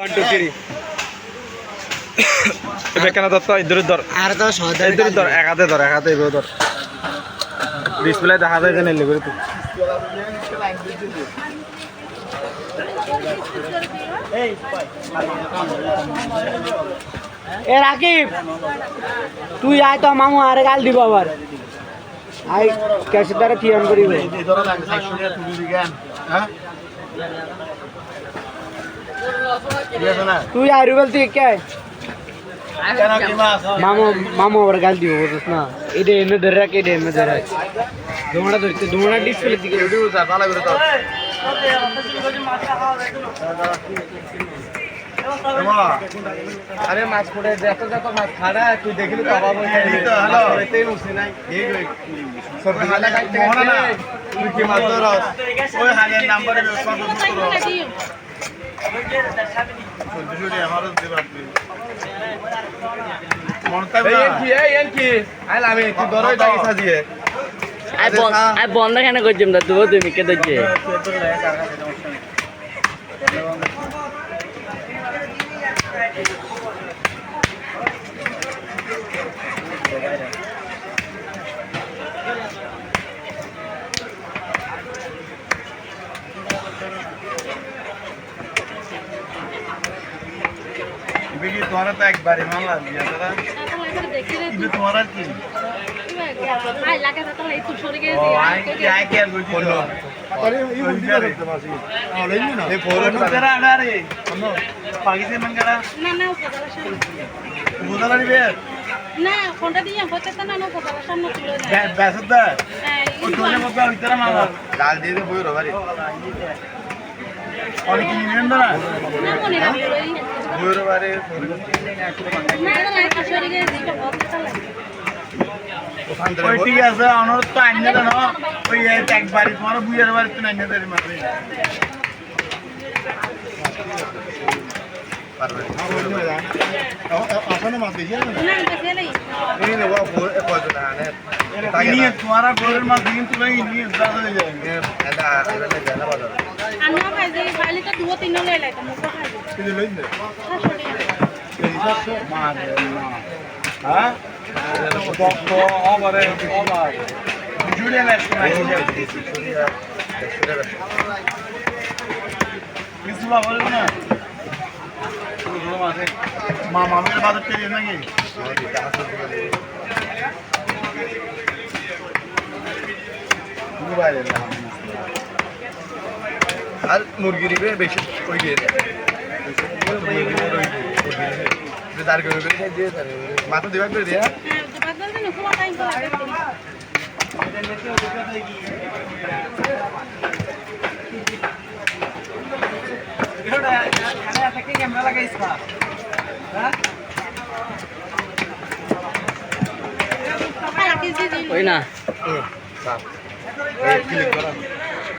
1 2 3 বেকানা দত্ত ইদুর দর আর তো সদর ইদুর দর এক হাতে এভাবে ধর ডিসপ্লে দেখা যায় যে নেলে করে তুই এ রাকিব তুই আয় তো মামু আরে গাল দিব আবার আই ক্যাশে দ্বারা কি অন করিবে তুই আয় রুবেল তুই কে মামু মামু আবার গাল দিব বুঝছ না এটা এনে ধরে রাখ এটা এনে ধরে রাখ দোমড়া ধরতে দোমড়া ডিসপ্লে দিকে ভিডিও যা ভালো করে দাও আরে মাছ পড়ে যত মাছ খাড়া তুই দেখলি তো অভাব হয়ে গেল তো হ্যালো এতেই উঠছে নাই এই সব হালা কাটতে মোহনা না তুই কি মাছ ধরস ওই হালের নাম্বারে ব্যবস্থা করো সন্ধ্যে আমারও দেব আপনি মনটা এই কি আইলা আমি তুই ধরই তাকে সাজিয়ে আই বন্ধ কেন করছিস না তুই মিকে দেখছে बेगी तुम्हारा तो एक बार मान ला दिया था इधर तुम्हारा की आई लगा था तो ये तू छोड़ के क्या क्या बोलो अरे ये वीडियो करते मासी हां लेनी ना ये फोन तेरा आना रे सुनो पाकिस्तान मन करा ना ना उपदर्शन बोला रे बे ना फोनটা দিয়ে হতে তো না না উপদর্শন না তুলে যায় বেসদা ও তোনে মতো ভিতরে মামা লাল দিয়ে দে বই রবারি और की নিবেন না না মনে রাখো বই রবারে না না না কাশরি গে দিকে হতে লাগে ওই ঠিক আছে অনুরোধ তো আইনে না ওই একবারই তোমার বুইয়ের বাড়ি তো আইনে দেরি মাত্র পারবে আসলে মাছ দিয়ে না না পেছে নাই এই নে ওয়া কত না নিয়ে তোমার গোরের মাছ দিন তো নাই নিয়ে দাদা হয়ে যাবে এটা এটা জানা বাজার আনো ভাই যে ফাইলে তো 2 3 লই লাই তো মুখ খাই কিলো লই দে শাশুড়ি মার হ্যাঁ তো ওভারে ওভার জুড়ে লাগছে না কিছু বলবো না মা মামের বাজার থেকে নাকি আর মুরগি দিবে বেশি ওই গিয়ে দাঁড় করে দিয়ে মাথা দিবা করে দিয়া হ্যাঁ তো বাদ দাও না পুরো টাইম করে ক্যামেরা লাগাইছ না হ্যাঁ ওই না ক্লিক করা